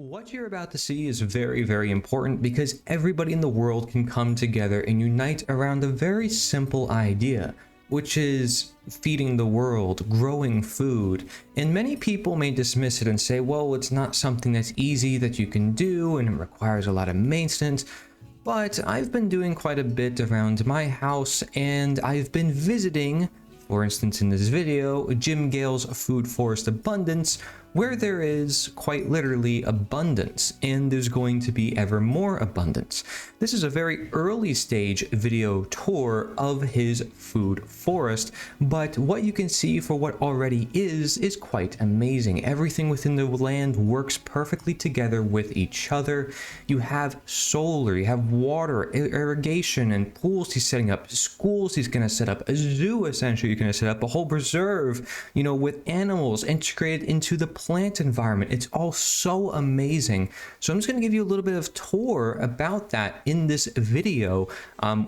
What you're about to see is very, very important because everybody in the world can come together and unite around a very simple idea, which is feeding the world, growing food. And many people may dismiss it and say, well, it's not something that's easy that you can do and it requires a lot of maintenance. But I've been doing quite a bit around my house, and I've been visiting, for instance in this video, Gale's Food Forest Abundance, where there is quite literally abundance, and there's going to be ever more abundance. This is a very early stage video tour of his food forest, but what you can see for what already is quite amazing. Everything within the land works perfectly together with each other. You have solar, you have water, irrigation, and pools he's setting up, schools he's going to set up, a zoo essentially you're going to set up, a whole preserve, with animals integrated into the plant environment. It's all so amazing. So I'm just going to give you a little bit of tour about that in this video,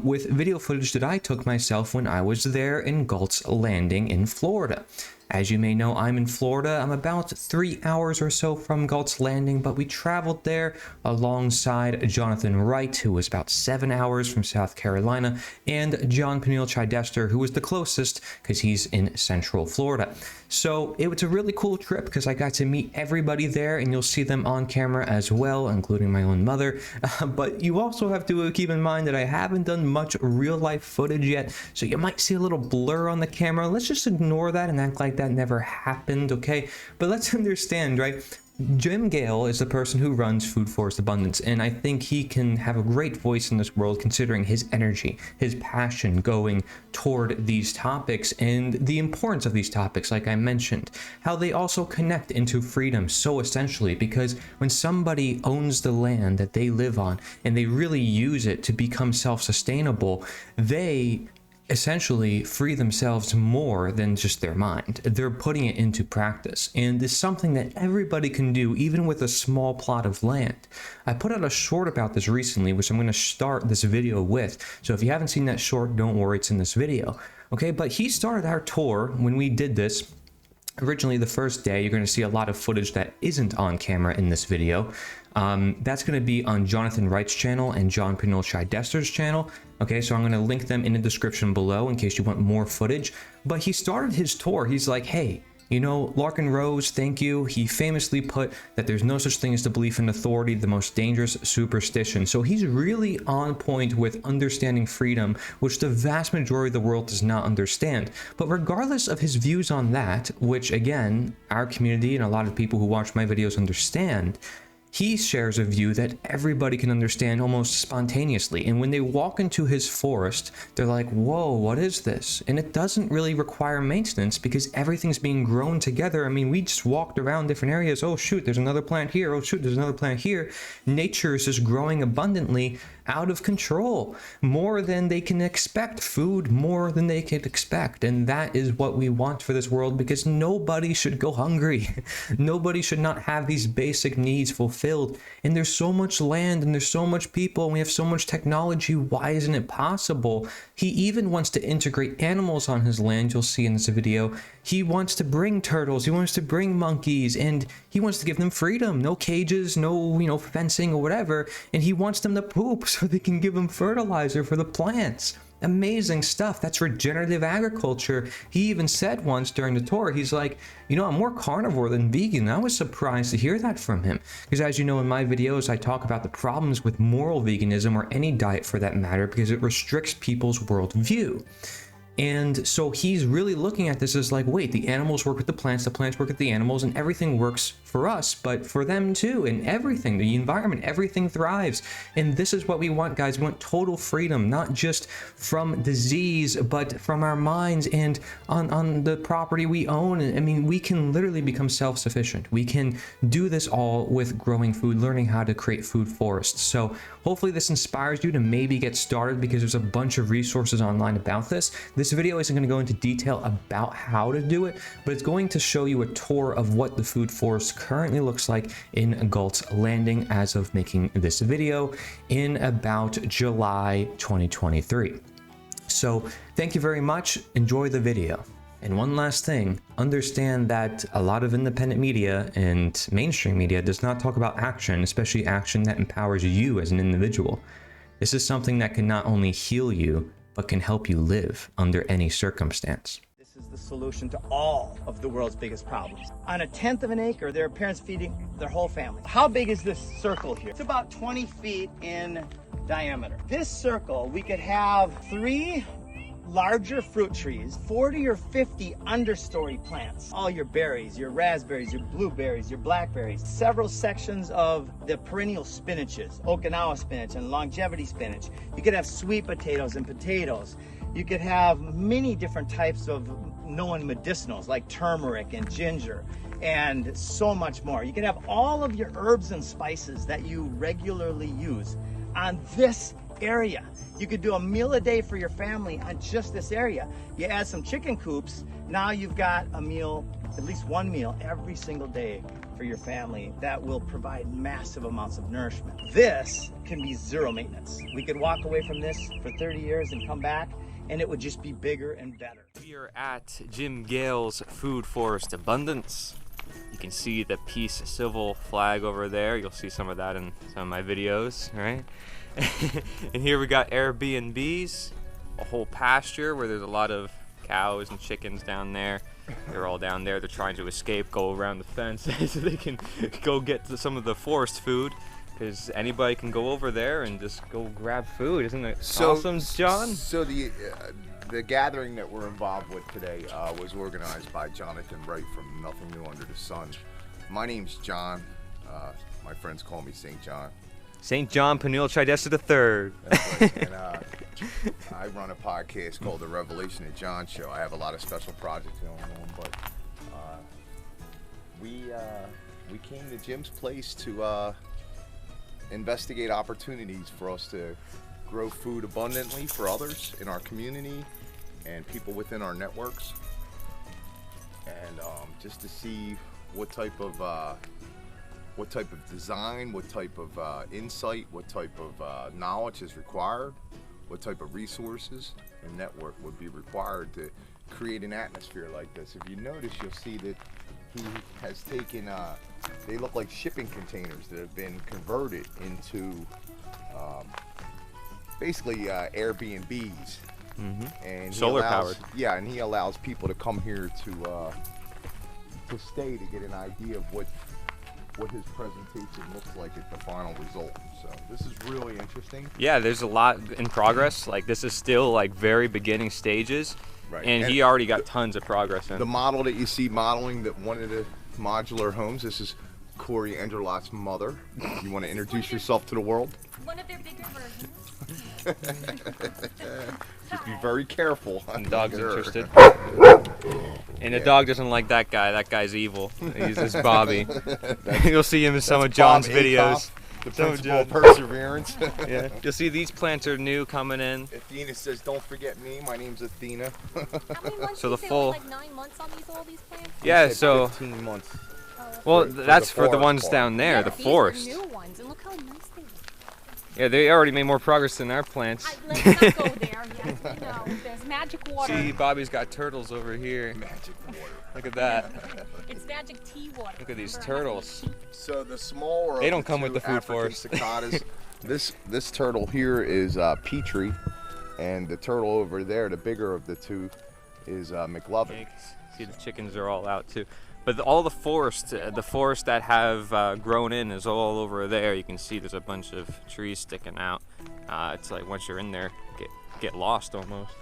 with video footage that I took myself when I was there in Galt's Landing in Florida. As you may know, I'm in Florida. I'm about 3 hours or so from Galt's Landing, but we traveled there alongside Jonathan Wright, who was about 7 hours from South Carolina, and John Peniel Chidester, who was the closest because he's in Central Florida. So it was a really cool trip because I got to meet everybody there, and you'll see them on camera as well, including my own mother. But you also have to keep in mind that I haven't done much real life footage yet, so you might see a little blur on the camera. Let's just ignore that and act like that never happened, okay? But let's understand, right? Gale is the person who runs Food Forest Abundance, and I think he can have a great voice in this world considering his energy, his passion going toward these topics and the importance of these topics, like I mentioned, how they also connect into freedom so essentially, because when somebody owns the land that they live on and they really use it to become self-sustainable, they essentially free themselves more than just their mind. They're putting it into practice, and it's something that everybody can do even with a small plot of land. I put out a short about this recently, which I'm going to start this video with, so if you haven't seen that short, don't worry, it's in this video. Okay, but he started our tour when we did this. Originally, the first day, you're going to see a lot of footage that isn't on camera in this video. That's going to be on Jonathan Wright's channel and John Peniel Chidester's channel. Okay, so I'm going to link them in the description below in case you want more footage. But he started his tour. He's like, hey, Larkin Rose, thank you. He famously put that there's no such thing as the belief in authority, the most dangerous superstition. So he's really on point with understanding freedom, which the vast majority of the world does not understand. But regardless of his views on that, which again, our community and a lot of people who watch my videos understand, he shares a view that everybody can understand almost spontaneously. And when they walk into his forest, they're like, whoa, what is this? And it doesn't really require maintenance because everything's being grown together. I mean, we just walked around different areas. Oh, shoot, there's another plant here. Oh, shoot, there's another plant here. Nature is just growing abundantly out of control, more than they can expect, food more than they can expect. And that is what we want for this world, because nobody should go hungry. Nobody should not have these basic needs fulfilled. And there's so much land and there's so much people and we have so much technology. Why isn't it possible? He even wants to integrate animals on his land. You'll see in this video. He wants to bring turtles, he wants to bring monkeys, and he wants to give them freedom. No cages, no, fencing or whatever. And he wants them to poop so they can give them fertilizer for the plants. Amazing stuff. That's regenerative agriculture. He even said once during the tour, he's like, I'm more carnivore than vegan. I was surprised to hear that from him. Because as you know, in my videos, I talk about the problems with moral veganism, or any diet for that matter, because it restricts people's worldview. And so he's really looking at this as like, wait, the animals work with the plants work with the animals, and everything works for us, but for them too, and everything, the environment, everything thrives. And this is what we want, guys. We want total freedom, not just from disease, but from our minds and on the property we own. I mean, we can literally become self-sufficient. We can do this all with growing food, learning how to create food forests. So hopefully this inspires you to maybe get started, because there's a bunch of resources online about this. This video isn't going to go into detail about how to do it, but it's going to show you a tour of what the food forest currently looks like in Galt's Landing as of making this video in about July 2023. So thank you very much. Enjoy the video. And one last thing, understand that a lot of independent media and mainstream media does not talk about action, especially action that empowers you as an individual. This is something that can not only heal you, but can help you live under any circumstance. This is the solution to all of the world's biggest problems. On a tenth of an acre, there are parents feeding their whole family. How big is this circle here? It's about 20 feet in diameter. This circle, we could have 3 larger fruit trees, 40 or 50 understory plants, all your berries, your raspberries, your blueberries, your blackberries, several sections of the perennial spinaches, Okinawa spinach and longevity spinach. You could have sweet potatoes and potatoes. You could have many different types of known medicinals like turmeric and ginger and so much more. You could have all of your herbs and spices that you regularly use on this area. You could do a meal a day for your family on just this area. You add some chicken coops, now you've got a meal, at least one meal every single day for your family that will provide massive amounts of nourishment. This can be zero maintenance. We could walk away from this for 30 years and come back and it would just be bigger and better. We are at Jim Gale's Food Forest Abundance. You can see the peace civil flag over there. You'll see some of that in some of my videos, right? And here we got Airbnbs, a whole pasture where there's a lot of cows and chickens down there. They're all down there. They're trying to escape, go around the fence so they can go get to some of the forest food, because anybody can go over there and just go grab food. Isn't it awesome, John? So the gathering that we're involved with today was organized by Jonathan Wright from Nothing New Under the Sun. My name's John. My friends call me St. John. St. John Peniel Tridesta III. That's right. And I run a podcast called The Revelation of John Show. I have a lot of special projects going on, but we came to Jim's place to investigate opportunities for us to grow food abundantly for others in our community and people within our networks, and just to see what type of design, what type of insight, what type of knowledge is required, what type of resources and network would be required to create an atmosphere like this. If you notice, you'll see that he has taken, they look like shipping containers that have been converted into basically Airbnbs. Mm-hmm. And solar powered. Yeah, and he allows people to come here to stay to get an idea of what his presentation looks like at the final result. So this is really interesting. Yeah, there's a lot in progress. Like, this is still like very beginning stages. Right. And he already got tons of progress in. The model that you see modeling that one of the modular homes, this is Corey Enderlot's mother. You want to introduce yourself to the world? One of their bigger versions. Just be very careful. And the dog's interested. And the dog doesn't like that guy. That guy's evil. He's just Bobby. You'll see him in some of John's videos. The principle of perseverance. Yeah. You'll see these plants are new coming in. Athena says, "Don't forget me. My name's Athena." How many months So did the you say, full- like 9 months on Yeah, all these plants? so 15 months. well, for that's the for the forest ones part. down there, Yeah, the these are forest. new ones, and look how nice they look. Yeah, they already made more progress than our plants. Let's not go there. Yes, we know. There's magic water. See, Bobby's got turtles over here. Magic water. Look at that. It's magic tea water. Look at these Remember, I have turtles. So the smaller They of don't the come with two the food African forest. cicadas, this turtle here is Petrie, and the turtle over there, the bigger of the two, is McLovin. Yeah, you can see the chickens are all out too. But all the forest that have grown in is all over there. You can see there's a bunch of trees sticking out. It's like once you're in there, get lost almost.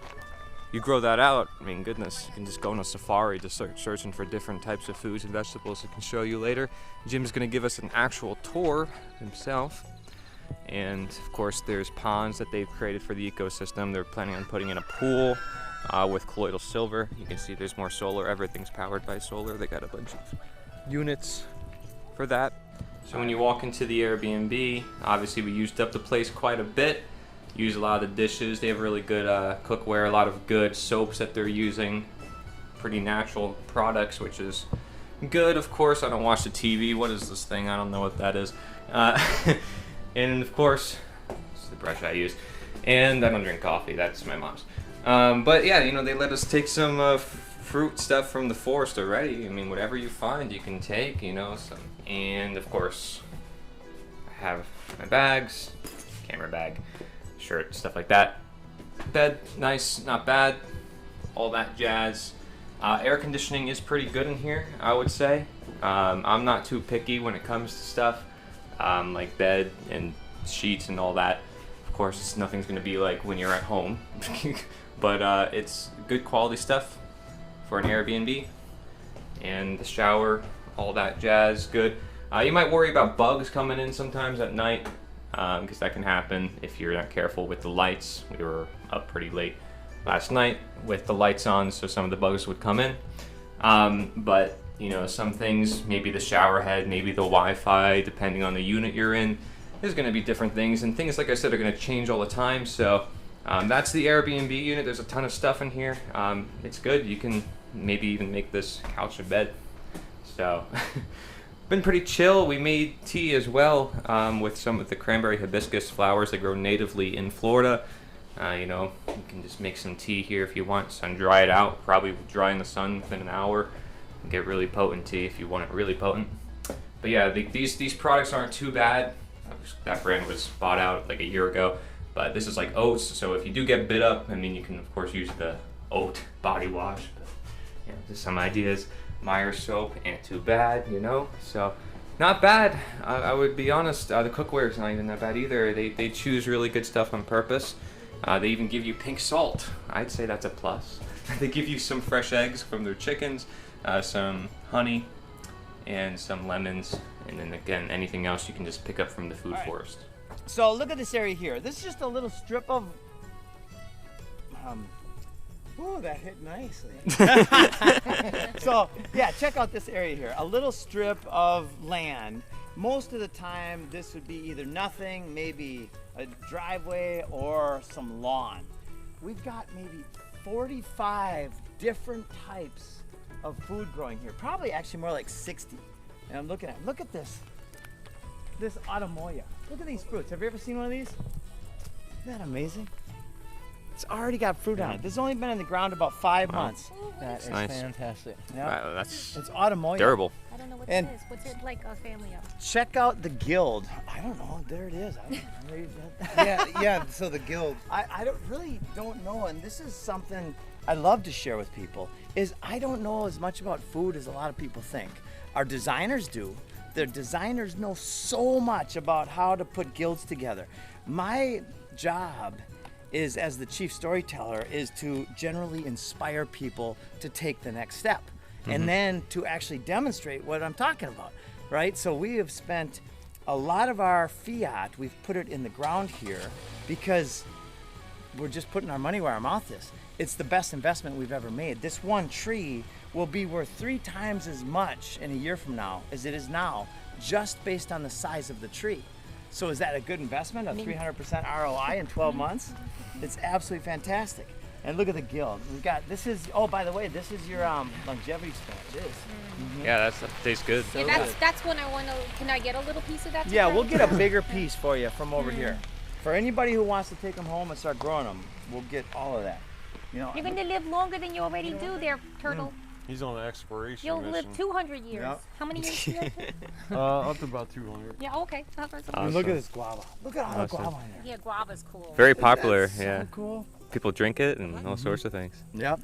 You grow that out, I mean, goodness, you can just go on a safari to start searching for different types of foods and vegetables. I can show you later. Jim's gonna give us an actual tour himself. And of course, there's ponds that they've created for the ecosystem. They're planning on putting in a pool with colloidal silver. You can see there's more solar. Everything's powered by solar. They got a bunch of units for that. So when you walk into the Airbnb, obviously we used up the place quite a bit. Use a lot of the dishes. They have really good cookware, a lot of good soaps that they're using. Pretty natural products, which is good. Of course, I don't watch the TV. What is this thing? I don't know what that is. And of course, it's the brush I use. And I don't drink coffee. That's my mom's. But yeah, you know, they let us take some fruit stuff from the forest already. I mean, whatever you find, you can take, you know. And of course, I have my bags, camera bag, shirt, stuff like that. Bed, nice, not bad, all that jazz. Air conditioning is pretty good in here, I would say. I'm not too picky when it comes to stuff like bed and sheets and all that. Of course, nothing's gonna be like when you're at home, but it's good quality stuff for an Airbnb. And the shower, all that jazz, good. You might worry about bugs coming in sometimes at night, because that can happen if you're not careful with the lights. We were up pretty late last night with the lights on, so some of the bugs would come in. But you know, some things, maybe the shower head, maybe the Wi-Fi, depending on the unit you're in, there's going to be different things, and things, like I said, are going to change all the time. So that's the Airbnb unit. There's a ton of stuff in here. It's good. You can maybe even make this couch a bed. So been pretty chill. We made tea as well with some of the cranberry hibiscus flowers that grow natively in Florida. You know, you can just make some tea here if you want. Sun dry it out. Probably dry in the sun within an hour. And get really potent tea if you want it really potent. But yeah, these products aren't too bad. That brand was bought out like a year ago. But this is like oats, so if you do get bit up, I mean, you can of course use the oat body wash. But yeah, just some ideas. Meyer soap ain't too bad, you know. So not bad. I would be honest. The cookware is not even that bad either. They choose really good stuff on purpose. They even give you pink salt. I'd say that's a plus. They give you some fresh eggs from their chickens, some honey, and some lemons, and then again, anything else you can just pick up from the food forest. So look at this area here. This is just a little strip of. Oh, that hit nicely. So yeah, check out this area here. A little strip of land. Most of the time, this would be either nothing, maybe a driveway, or some lawn. We've got maybe 45 different types of food growing here. Probably actually more like 60. And I'm looking at, look at this Automoya. Look at these fruits. Have you ever seen one of these? Isn't that amazing? It's already got fruit on it. This has only been in the ground about 5 months. That is nice. fantastic. Yeah. Wow, that's It's Automoya. durable. I don't know what And- it is. What's it like a family of? Check out the guild. I don't know. There it is. Yeah, so the guild. I don't know, and this is something I love to share with people, is I don't know as much about food as a lot of people think. Our designers do. Their designers know so much about how to put guilds together. My job is, as the chief storyteller, is to generally inspire people to take the next step, and then to actually demonstrate what I'm talking about, right? So we have spent a lot of our fiat, we've put it in the ground here because we're just putting our money where our mouth is. It's the best investment we've ever made. This one tree will be worth 3 times as much in a year from now as it is now, just based on the size of the tree. So is that a good investment, a 300% ROI in 12 months? It's absolutely fantastic. And look at the guild. We've got, this is, oh, by the way, this is your longevity span. It is. Yeah, that tastes good. Yeah, that's one I want to. Can I get a little piece of that? Yeah, today? we'll get a bigger piece for you from over here. For anybody who wants to take them home and start growing them, we'll get all of that. You know, You're going to live longer than you already do there, Turtle. He's on an exploration You'll mission. live 200 years. Yep. How many years do you live? Up to about 200. Yeah, okay. That's and look at this guava. Look at all the guava in there. Yeah, guava's cool. Very popular. So Yeah, cool. people drink it and all sorts of things. Yep.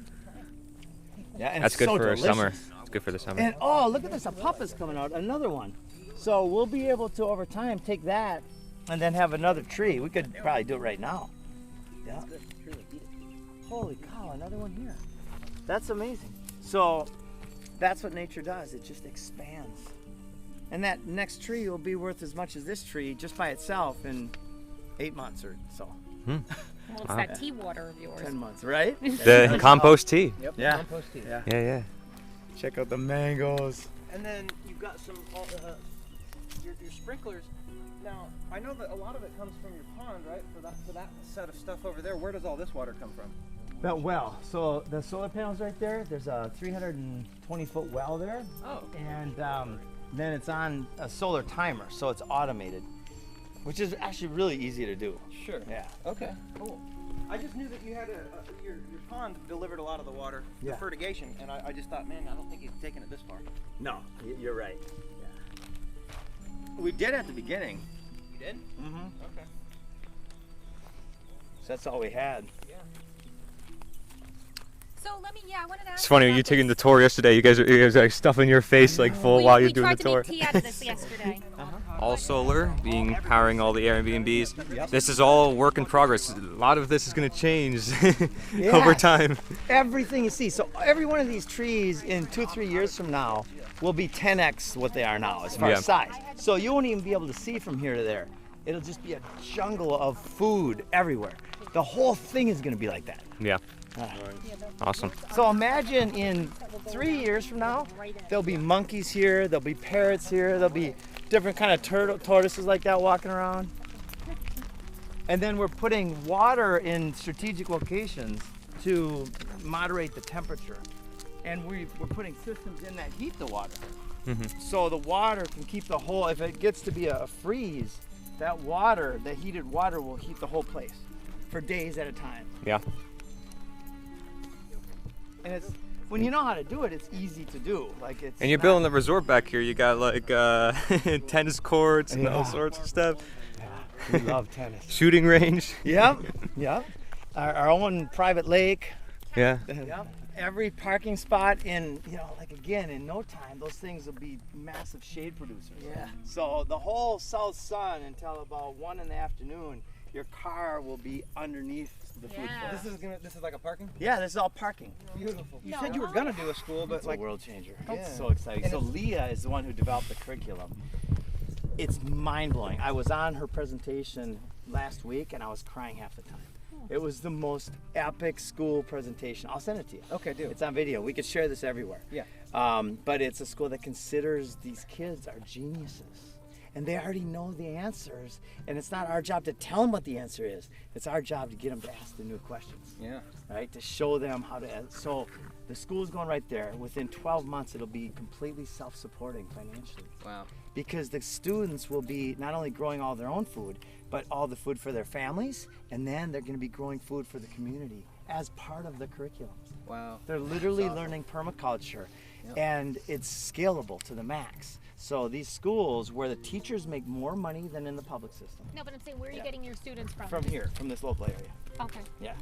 Yeah, and That's it's good so for delicious. summer. It's good for the summer. And oh, look at this, a pup is coming out, another one. So we'll be able to, over time, take that and then have another tree. We could probably do it right now. Yeah. Holy cow, another one here. That's amazing. So that's what nature does. It just expands. And that next tree will be worth as much as this tree just by itself in 8 months or so. Well, it's that tea water of yours. 10 months, right? The compost tea. Yep. Yeah. Compost tea. Yeah. Yeah. Check out the mangoes. And then you've got some your sprinklers. Now I know that a lot of it comes from your pond, right? For that set of stuff over there. Where does all this water come from? That well, so the solar panels right there, there's a 320-foot well there. Oh. And then it's on a solar timer, so it's automated, which is actually really easy to do. Sure. Yeah. Okay. Cool. I just knew that you had your pond delivered a lot of the water, Yeah. the fertigation, and I just thought, man, I don't think you've taken it this far. No, you're right. Yeah. We did at the beginning. You did? Mm-hmm. Okay. So that's all we had. So let me, I wanted to ask It's funny, about you taking the this. tour yesterday. You guys are like stuffing your face like full while you're doing the We tour. tried to make tea out of this yesterday. All solar, being powering all the Airbnbs. This is all work in progress. A lot of this is going to change over time. Everything you see. So every one of these trees in 2-3 years from now will be 10x what they are now as far Yeah. as size. So you won't even be able to see from here to there. It'll just be a jungle of food everywhere. The whole thing is going to be like that. Yeah. Awesome. So imagine in 3 years from now, there'll be monkeys here, there'll be parrots here, there'll be different kind of tortoises like that walking around. And then we're putting water in strategic locations to moderate the temperature. And we're putting systems in that heat the water. So the water can keep the whole, if it gets to be a freeze, that water, the heated water will heat the whole place for days at a time. Yeah. And it's, when you know how to do it, it's easy to do. Like it's. And you're not- building the resort back here. You got like tennis courts and all Yeah. sorts of stuff. We love tennis. Shooting range. Yep, yep. Our own private lake. Yeah. Yep. Every parking spot in, like again, in no time, those things will be massive shade producers. Yeah. So the whole south sun until about 1 in the afternoon, your car will be underneath the food Yeah. court. This is like a parking? Yeah, this is all parking. Beautiful. You No, said you were oh, gonna yeah. do a school, but It's like a world changer. Yeah. It's so exciting. And So Leah is the one who developed the curriculum. It's mind blowing. I was on her presentation last week and I was crying half the time. It was the most epic school presentation. I'll send it to you. Okay, do. It's on video. We could share this everywhere. Yeah. But it's a school that considers these kids are geniuses. And they already know the answers. And it's not our job to tell them what the answer is. It's our job to get them to ask the new questions. Yeah. Right? To show them how to. So the school's going right there. Within 12 months, it'll be completely self-supporting financially. Wow. Because the students will be not only growing all their own food, but all the food for their families, and then they're going to be growing food for the community as part of the curriculum. Wow. They're literally learning permaculture, and it's scalable to the max. So these schools where the teachers make more money than in the public system. No, but I'm saying, where are you getting your students from? From here, from this local area. Okay. Yeah.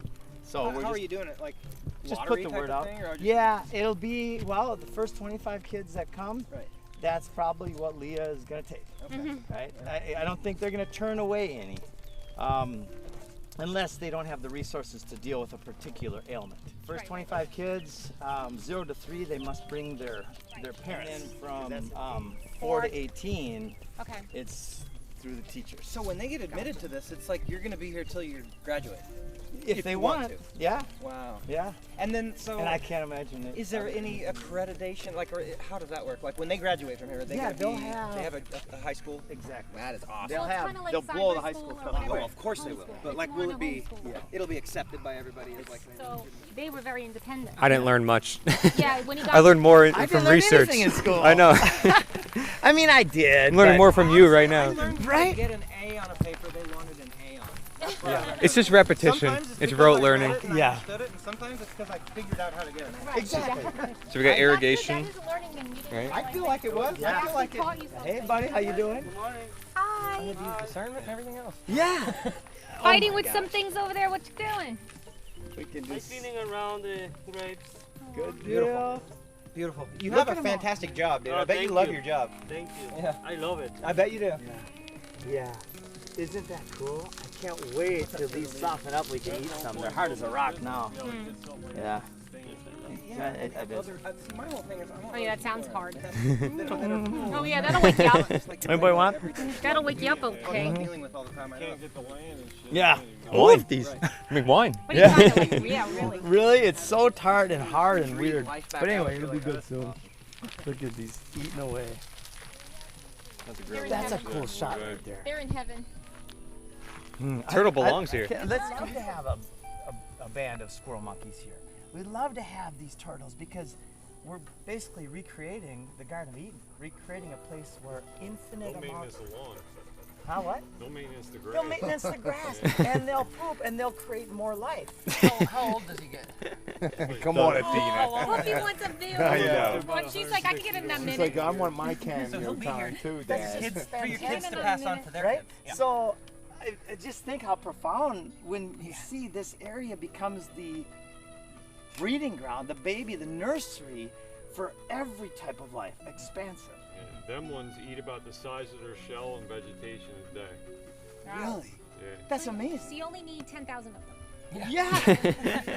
So How we're are just, you doing it? Like just lottery put the type word of out. thing, or just- Yeah, it'll be, well, the first 25 kids that come, Right. that's probably what Leah is going to take. Okay. Right? I don't think they're going to turn away any, unless they don't have the resources to deal with a particular ailment. First Right. 25 kids, 0 to 3, they must bring their parents. And then from 4 to 18, Okay. it's through the teachers. So when they get admitted to this, it's like you're gonna be here till you graduate. if they want, yeah, Wow. yeah. And then so. And I can't imagine it. Is there any accreditation, like, or how does that work? Like when they graduate from here, are they Yeah, gonna they'll they have- have a high school? Exactly. That is awesome. They'll So it's have, kinda like they'll blow the cyber high school school or stuff whatever. away. Oh, of course they will. Homeschool. But It's like, more will the it be? homeschool. It'll be accepted by everybody as like. So they were very independent. I didn't learn much. Yeah, when you got I learned more I didn't from learn research. anything in school. I know. I mean, I did. I'm learning but- more from you right now. Right? Get an A on a paper they wanted an A on. That's what I learned. It's just repetition. Sometimes It's because rote I learning. read it and I Yeah. understood it, and sometimes it's because I figured out how to get it. Right, Exactly. So we got irrigation. That is learning and you didn't Right. I feel like it was. Yeah. I feel like it. taught you something. Hey, buddy, how you doing? Good morning. Hi. Discernment and everything else. Yeah. Fighting with some things over there. What you doing? We can just Cleaning around the grapes. good Beautiful. deal. Beautiful. You Look have at a 'em all. fantastic job, dude. Oh, I bet you thank love you. your job. Thank you. Yeah. I love it. I bet you do. Yeah. Isn't that cool? I can't wait till these soften up. We can eat some. They're hard as a rock now. Yeah. Yeah, I bet. My whole thing is, Oh yeah, that sounds hard. Oh yeah, that'll wake you up. Anybody want? That'll wake you up, okay? dealing with all the time. I know. Can't get the land and shit. Yeah. All of these. Make wine. What are you trying to like? Yeah, really. Really? It's so tart and hard and weird. Life back But out, anyway, I feel it'll be like good that's soon. awesome. Look at these eating away. They're in That's a heaven. cool shot right there. They're in heaven. Turtle belongs here. Let's love to have a band of squirrel monkeys here. We'd love to have these turtles because we're basically recreating the Garden of Eden, recreating a place where infinite amount. Huh, what? They'll maintenance the grass. They'll maintenance the grass, and they'll poop, and they'll create more life. How old does he get? Come on, How Athena. long? He wants a view. I know. Well, she's like, I can get in that It's minute. like, I want my cameo So he'll be time here. too, That's Dad. kids, For your fantastic. kids to pass on to their Right? kids. Yeah. So, I just think how profound when you see this area becomes the breeding ground, the baby, the nursery for every type of life. Expansive. Yeah, them ones eat about the size of their shell and vegetation a day. Really? Yeah. That's So amazing. you only need 10,000 of them. Yeah.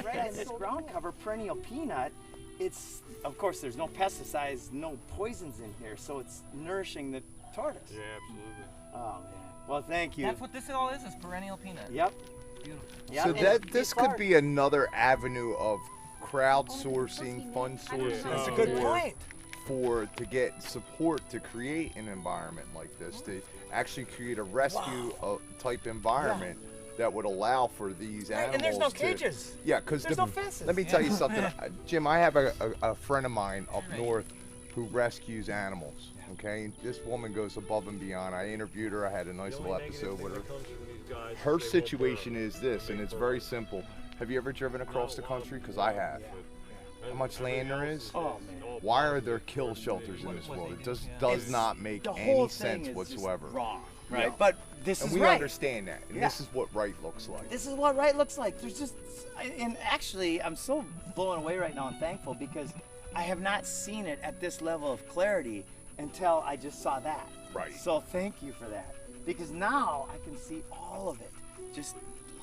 Right. And this ground cover perennial peanut, it's, of course, there's no pesticides, no poisons in here, so it's nourishing the tortoise. Yeah, absolutely. Oh, man. Well, thank you. That's what this all is perennial peanut. Yep. Beautiful. Yep. So and that this it's could hard. be another avenue of crowdsourcing, fund sourcing. That's a good Yeah. point. To get support to create an environment like this, to actually create a rescue type environment that would allow for these Right, animals. and there's no to- cages. Yeah, because There's no fences. let me tell you something, Jim. I have a friend of mine up north who rescues animals. Okay, and this woman goes above and beyond. I interviewed her. I had a nice The little only negative episode thing with her. that comes from these guys is Her they won't situation burrow. is this, and it's very simple. Have you ever driven across the country? Because I have. How much land there is? Oh, man. Why are there kill shelters in this world? It just does not make The any whole sense thing is just whatsoever. wrong, right? Yeah. But this And is we right. understand that, and Yeah. this is what right looks like. This is what right looks like. There's just, and actually, I'm so blown away right now and thankful because I have not seen it at this level of clarity until I just saw that. Right. So thank you for that, because now I can see all of it, just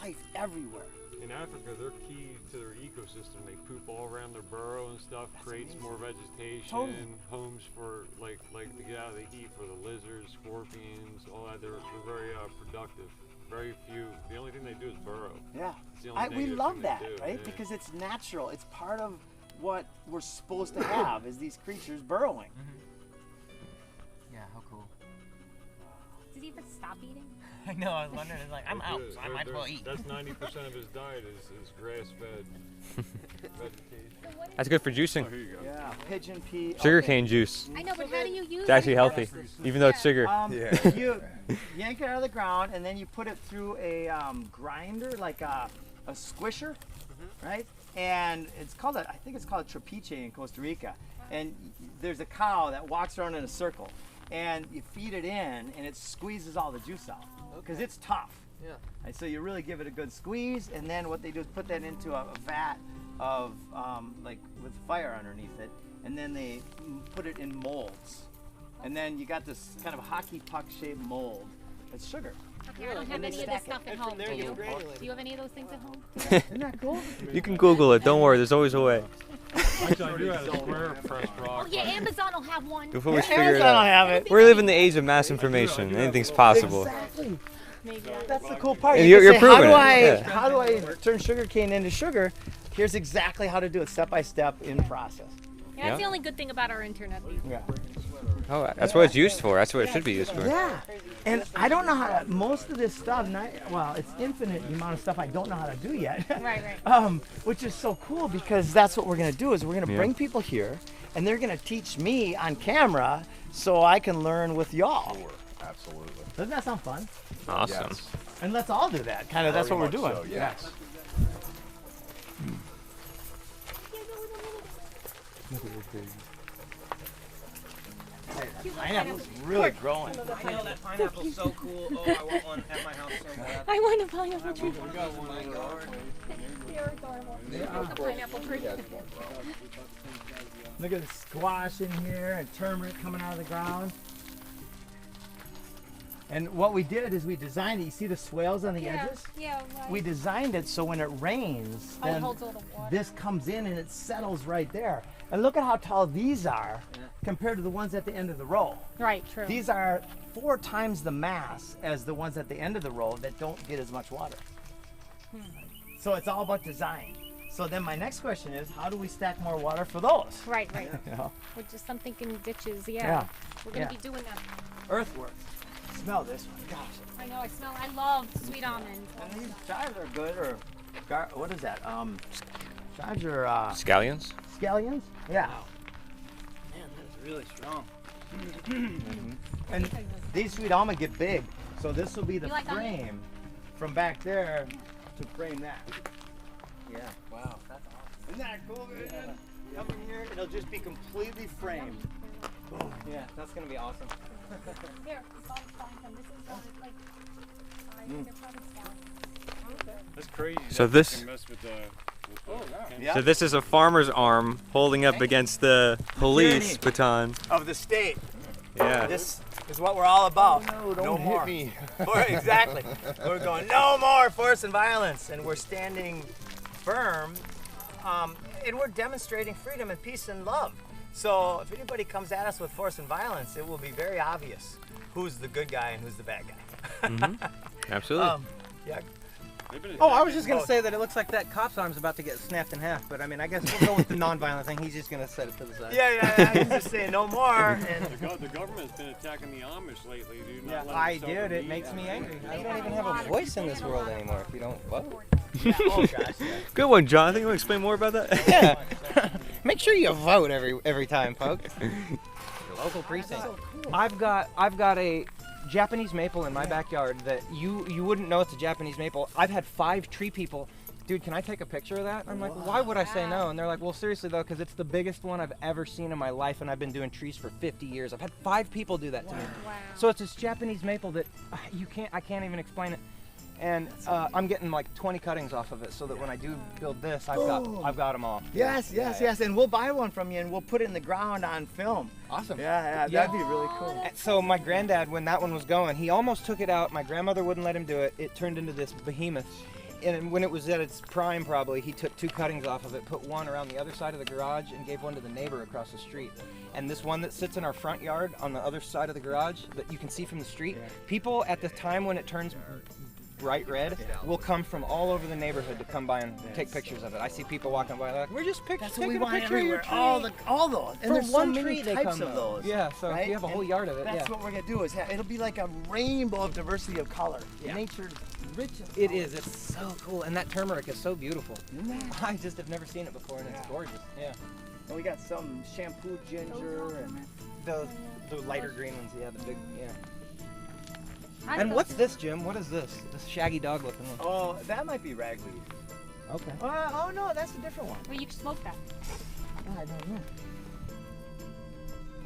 life everywhere. In Africa, they're key to their ecosystem. They poop all around their burrow and stuff, creates more vegetation, Totally. homes for like to get out of the heat for the lizards, scorpions, all that. They're very productive. Very few. The only thing they do is burrow. Yeah. It's the only We negative love thing they that, do, right? yeah. Because it's natural. It's part of what we're supposed to have is these creatures burrowing. Yeah, how cool. Did he ever stop eating? I know, I was wondering, it's like, I'm out, so I might as well eat. That's 90% of his diet is grass-fed vegetation. So what is That's good for juicing. Oh, here you go. Yeah. Pigeon pea. Sugarcane juice. I know, but how do you use It's actually it? healthy, even though it's sugar. Yeah. You yank it out of the ground and then you put it through a grinder, like a squisher, right? And it's called I think it's called a trapiche in Costa Rica. And there's a cow that walks around in a circle, and you feed it in, and it squeezes all the juice out because it's tough. Yeah. And so you really give it a good squeeze, and then what they do is put that into a vat of like with fire underneath it, and then they put it in molds, and then you got this kind of hockey puck shaped mold. It's sugar. Okay, I don't have And they any of this stack it. stuff at home. there Do you you? go. Do you have any of those things at home? Isn't that cool? You can Google it. Don't worry. There's always a way. Actually, I do have a square pressed rock. Oh yeah, Amazon will have one. We'll always figure it Amazon will out. have it. We live in the age of mass information. Anything's possible. Exactly. Maybe. That's the cool part. And You you're can say, proving it, yeah. How do I turn sugar cane into sugar? Here's exactly how to do it, step by step in process. Yeah, that's Yeah. the only good thing about our internet. Yeah. Oh, that's what it's used for. That's what it should be used for. Yeah. And I don't know how to, most of this stuff, well, it's infinite the amount of stuff I don't know how to do yet. Right, right. Which is so cool because that's what we're going to do is we're going to Yeah. bring people here and they're going to teach me on camera so I can learn with y'all. Sure, absolutely. Doesn't that sound fun? Awesome. Yes. And let's all do that. Kind of that's what Very we're doing. much so, yes. Pineapple's really growing. I know that pineapple's so cool. Oh, I want one at my house so bad. I want a pineapple tree. We got one in my yard. They're adorable. It's a pineapple tree. Look at the squash in here and turmeric coming out of the ground. And what we did is we designed it. You see the swales on the edges? Yeah, right. We designed it so when it rains, Oh, it then holds all the water. this comes in and it settles right there. And look at how tall these are compared to the ones at the end of the row. Right, true. These are 4 times the mass as the ones at the end of the row that don't get as much water. So it's all about design. So then my next question is, how do we stack more water for those? Right, right. You know, With just I'm thinking ditches, yeah. Yeah. We're gonna Yeah. be doing that. earthworks. Smell this one, gosh. I know, I love sweet almonds. And these chives are good, or what is that? Chives are Scallions? scallions? Yeah. Man, that's really strong. And these sweet almonds get big. So this will be the You like onion? frame from back there to frame that. Yeah. Wow, that's awesome. Isn't that cool, man? Come in here, it'll just be completely framed. Boom. Yeah, that's gonna be awesome. Here, it's all fine. This is like, they're probably down. That's crazy. So that this- you can mess with the Yeah. So this is a farmer's arm holding up against the police Tyranny. baton. Of the state. Yeah. This is what we're all about. No, don't no hit more. me. Exactly. We're going, no more force and violence. And we're standing firm. And we're demonstrating freedom and peace and love. So if anybody comes at us with force and violence, it will be very obvious who's the good guy and who's the bad guy. Absolutely. Yeah. They've been Oh, I was just gonna Oh. say that it looks like that cop's arm's about to get snapped in half, but I mean, I guess we'll go with the non-violent thing. He's just gonna set it to the side. Yeah. He's just saying no more. And The government's been attacking the Amish lately, dude. Yeah. Not letting I them did. sell It their makes meat. me angry. I don't even have a voice in this world anymore if you don't vote. oh gosh. Yeah. Good one, Jonathan. You want to explain more about that? Yeah. Make sure you vote every time, folks. Your local precinct. I've got a Japanese maple in my backyard that you wouldn't know it's a Japanese maple. I've had 5 tree people. Dude, can I take a picture of that? I'm like, why would I say no? And they're like, well, seriously though, because it's the biggest one I've ever seen in my life, and I've been doing trees for 50 years. I've had 5 people do that to me. Wow. So it's this Japanese maple that I can't even explain it. And I'm getting like 20 cuttings off of it, so that when I do build this, I've got them all. Yes. And we'll buy one from you and we'll put it in the ground on film. Awesome. Yeah, that'd be really cool. So my granddad, when that one was going, he almost took it out. My grandmother wouldn't let him do it. It turned into this behemoth. And when it was at its prime, probably, he took 2 cuttings off of it, put one around the other side of the garage, and gave one to the neighbor across the street. And this one that sits in our front yard on the other side of the garage that you can see from the street, people at the time when it turns bright red will come from all over the neighborhood to come by and take pictures of it. I see people walking by like, we're just That's what taking we a want picture of your everywhere. tree. All those. And For there's one so many tree they types come of though. those. Yeah, so right? if you have a whole And yard of it, that's what we're gonna do. It'll be like a rainbow of diversity of color. Nature's rich. In It is. It's so cool, and that turmeric is so beautiful. I just have never seen it before, and it's gorgeous. Yeah. And we got some shampoo ginger and The lighter green ones, yeah, the big, yeah. I And thought- what's this, Jim? What is this? This shaggy dog looking one. oh, that might be ragweed. Okay. Oh no, that's a different one. Well, you smoke that. Oh, I don't know.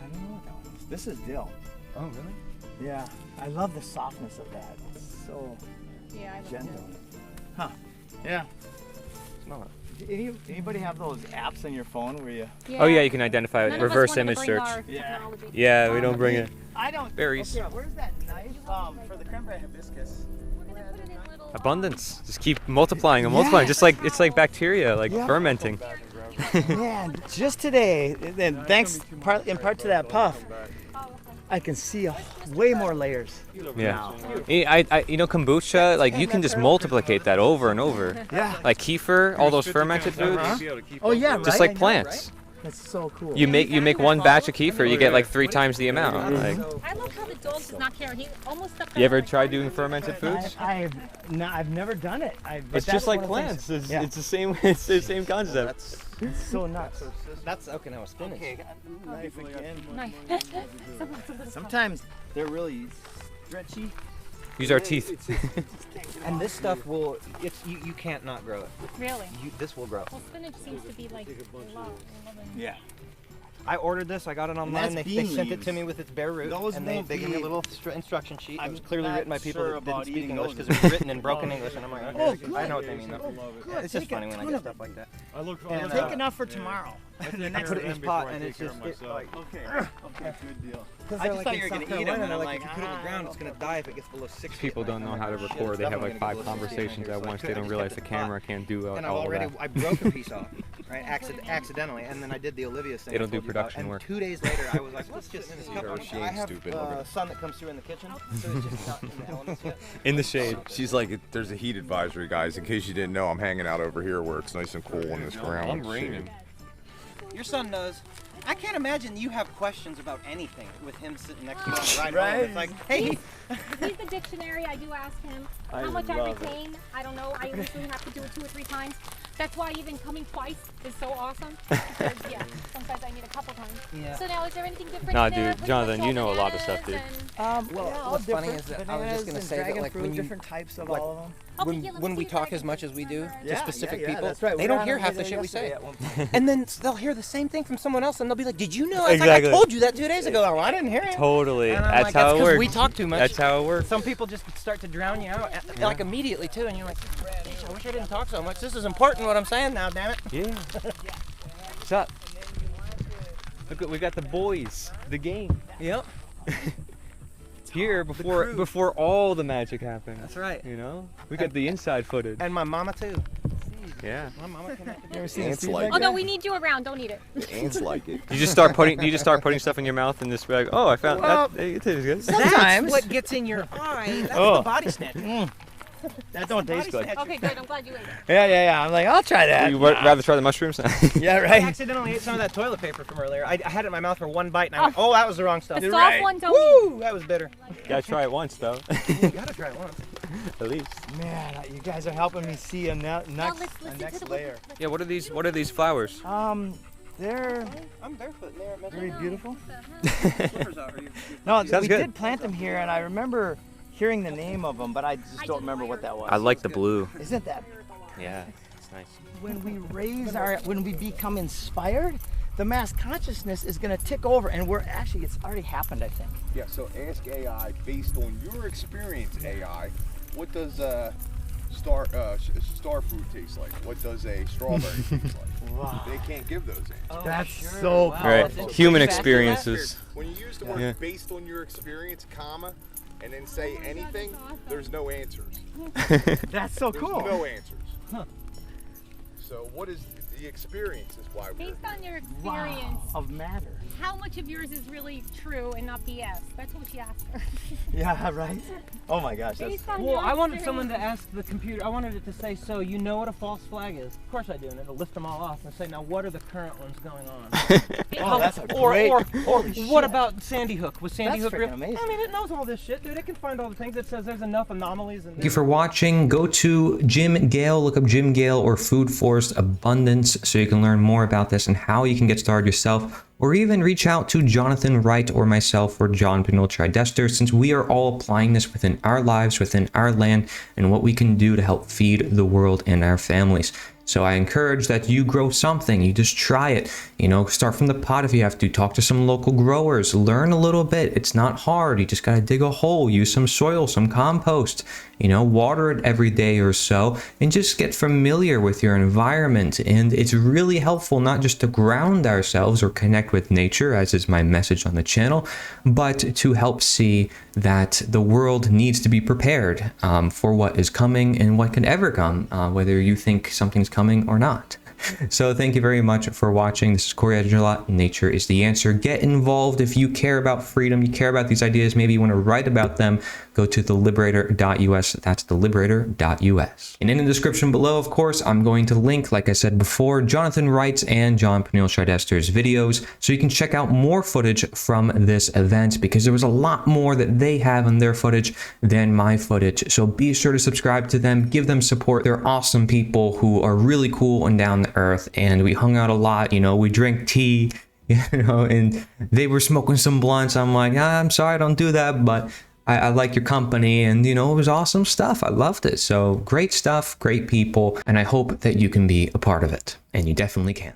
I don't know what that one is. This is dill. Oh, really? Yeah, I love the softness of that. It's so Yeah, I love gentle. Huh? Yeah. Smell it. Anybody have those apps on your phone where you? it. Oh yeah, you can identify None it. of us Reverse wanted to image bring search. our Yeah. technology. Yeah, we don't bring it. I don't. Berries. Okay, where's that knife for the cranberry hibiscus? We're gonna put it in little. Abundance. Just keep multiplying and multiplying. Just like it's like bacteria, like Yeah. fermenting. Man, just today, and thanks in part to that puff, Oh, okay. I can see way more layers. Yeah. You know kombucha, like you can just multiplicate that over and over. Yeah. Like kefir, all those fermented foods. Oh yeah, right. Just like plants. That's so cool. You make one batch of kefir, you get like 3 times the amount. Like, I love how the dog does not care. He almost stuck. you ever tried doing fermented foods? I've never done it. But It's that's just like one of the plants. things- It's, yeah. it's the same. It's the same concept. It's so nuts. That's okay. Now it's spinach. Okay, knife again. Nice. Sometimes they're really stretchy. Use our teeth. And this stuff will. You can't not grow it. Really? This will grow. Well, spinach seems to be like love. Yeah. I ordered this. I got it online. that's They bean sent it leaves. to me with its bare root, Those and they won't gave me a be- little instruction sheet. It I'm was clearly not written by people sure that didn't about speak eating English those. because it was written in broken English, and I'm like, Oh, okay, good. I know what they mean. Though. It's just Take funny a when I ton get of it. stuff like that. I look. And, Take enough for tomorrow. I put it in this pot, and it's just like. Okay. Okay. Good deal. Because I just thought you were gonna eat 'em, and They're I'm like, if like, you put it in the ground, it's gonna die if it gets below 60. People don't know how to record. They have like 5 conversations at once. They don't realize the camera can't do And I've all of already, that. I broke a piece off, right, accidentally, and then I did the Olivia thing. They I don't do told you about, production and work. 2 days later, I was like, let's just in this cup. She I ain't have stupid, a look at her. son that comes through in the kitchen, so it's just not in the elements yet. In the shade. She's like, there's a heat advisory, guys. In case you didn't know, I'm hanging out over here where it's nice and cool in this ground. I'm raining. Your son knows. I can't imagine you have questions about anything with him sitting next to you on the ride Right. home. It's like, hey, If he's the dictionary, I do ask him how much I retain. I don't know. I usually have to do it 2 or 3 times. That's why even coming twice is so awesome. Because, yeah, sometimes I need a couple times. Yeah. So now, is there anything different? Nah, in there? dude, Pretty Jonathan, much you know all a lot of stuff, bananas dude. Well, yeah, all what's funny different. is that I was Bananas just gonna and say that, dragon like, fruit, when you different types of like, all of them. Okay, when, yeah, let's when we do talk dragon as much fruit, as we do remember. to specific people, that's right. they We don't were hear on half there the shit we say. yesterday at one point. And then they'll hear the same thing from someone else, and they'll be like, "Did you know?" It's like, Exactly. I told you that 2 days ago. Oh, I didn't hear it. Totally. And I'm That's like, how that's it 'cause works. we talk too much. That's how it works. Some people just start to drown you out, like immediately too, and you're like, "Bitch, I wish I didn't talk so much. This is important what I'm saying now, damn it." Yeah. What's up? Look, we got the boys. The game. Yep. Here before all the magic happened. That's right. You know, we got the inside footage. And my mama too. Yeah. My mama connected. You ever seen Ants a seed like like Oh, that? no, we need you around. Don't eat it. Ants like it. You just start putting stuff in your mouth and just be like, oh, I found Well, that. It tastes good. That's Sometimes. what gets in your eye. That's Oh. the body snatch. That don't taste good. Okay, good. I'm glad you ate it. Yeah. I'm like, I'll try that. You would rather try the mushrooms? Yeah, I right. accidentally ate some of that toilet paper from earlier. I had it in my mouth for one bite, and I went, "Oh, that was the wrong stuff." The You're soft right. one, don't eat. Woo! That was bitter. Gotta try it once though. You gotta try it once. At least. Man, you guys are helping me see a Now next let's listen to next the layer. Yeah. What are these flowers? They're I'm barefoot in there. very beautiful. Slippers out. No, Sounds we good. did plant them here, and I remember hearing the name of them, but I just don't remember what that was. I like the blue. Isn't that Yeah. It's nice. when we become inspired, the mass consciousness is going to tick over, and it's already happened, I think. Yeah, so ask AI based on your experience, AI, what does star fruit taste like? What does a strawberry taste like? Wow. They can't give those answers. That's sure. so Wow. Right. powerful. Human Did you ask them that? experiences. When you use the word Yeah. based on your experience, comma, and then say anything, there's no answers. That's so There's cool. no answers. So what is the experience is why we're Based on your Wow. experience, Of matter. how much of yours is really true and not BS? That's what she asked her. Yeah, right. Oh my gosh, that's Based on Well, your I wanted experience. someone to ask the computer. I wanted it to say, "So you know what a false flag is?" Of course I do, and it'll list them all off and say, "Now what are the current ones going on?" oh, that's a Or great. what Holy shit. about Sandy Hook? Was Sandy That's Hook real? freaking amazing. I mean, it knows all this shit, dude. It can find all the things. It says there's enough anomalies. And Thank you for watching. Go to Jim Gale, look up Jim Gale or Food Forest Abundance so you can learn more about this and how you can get started yourself, or even reach out to Jonathan Wright or myself or John Pinot Tridester, since we are all applying this within our lives, within our land, and what we can do to help feed the world and our families. So I encourage that you grow something. You just try it. You know, start from the pot if you have to. Talk to some local growers. Learn a little bit. It's not hard. You just got to dig a hole, use some soil, some compost, you know, water it every day or so, and just get familiar with your environment. And it's really helpful not just to ground ourselves or connect with nature, as is my message on the channel, but to help see that the world needs to be prepared for what is coming and what can ever come, whether you think something's coming or not. So thank you very much for watching. This is Corey Angela. Nature is the answer. Get involved if you care about freedom, you care about these ideas, maybe you want to write about them, go to theliberator.us. That's theliberator.us. And in the description below, of course, I'm going to link, like I said before, Jonathan Wright's and John Pinot Tridester's videos, so you can check out more footage from this event, because there was a lot more that they have in their footage than my footage. So be sure to subscribe to them, give them support. They're awesome people who are really cool and down to earth, and we hung out a lot. You know, we drank tea, you know, and they were smoking some blunts. I'm like, I'm sorry, I don't do that, but I like your company, and you know, it was awesome stuff. I loved it. So great stuff, great people, and I hope that you can be a part of it, and you definitely can.